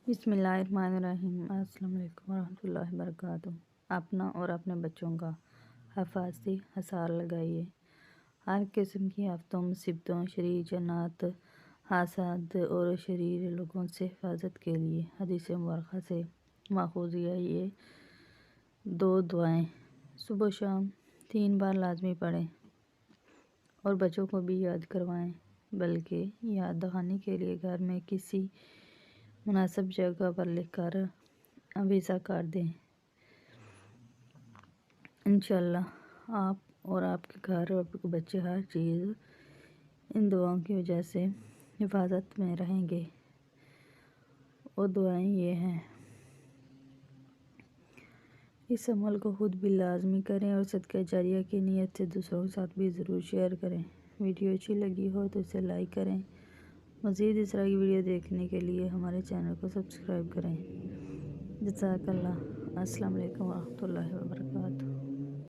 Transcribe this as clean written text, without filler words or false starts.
بسم اللہ الرحمن الرحیم۔ السلام علیکم ورحمۃ اللہ وبرکاتہ۔ اپنا اور اپنے بچوں کا حفاظتی حصار لگائیے۔ ہر قسم کی آفتوں، مصیبتوں، شریر جنات، حاسد اور شریر لوگوں سے حفاظت کے لیے حدیث مبارکہ سے ماخوذ یہ 2 دعائیں صبح و شام 3 بار لازمی پڑھیں اور بچوں کو بھی یاد کروائیں، بلکہ یاد دہانی کے لیے گھر میں کسی مناسب جگہ پر لکھ کر ویزا کارڈ دیں۔ انشاءاللہ آپ اور آپ کے گھر اور آپ کے بچے ہر چیز ان دعاؤں کی وجہ سے حفاظت میں رہیں گے۔ اور دعائیں یہ ہیں، اس عمل کو خود بھی لازمی کریں اور صدقہ جاریہ کی نیت سے دوسروں کے ساتھ بھی ضرور شیئر کریں۔ ویڈیو اچھی لگی ہو تو اسے لائک کریں۔ مزید اس طرح کی ویڈیو دیکھنے کے لیے ہمارے چینل کو سبسکرائب کریں۔ جزاک اللہ۔ السلام علیکم ورحمۃ اللہ وبرکاتہ۔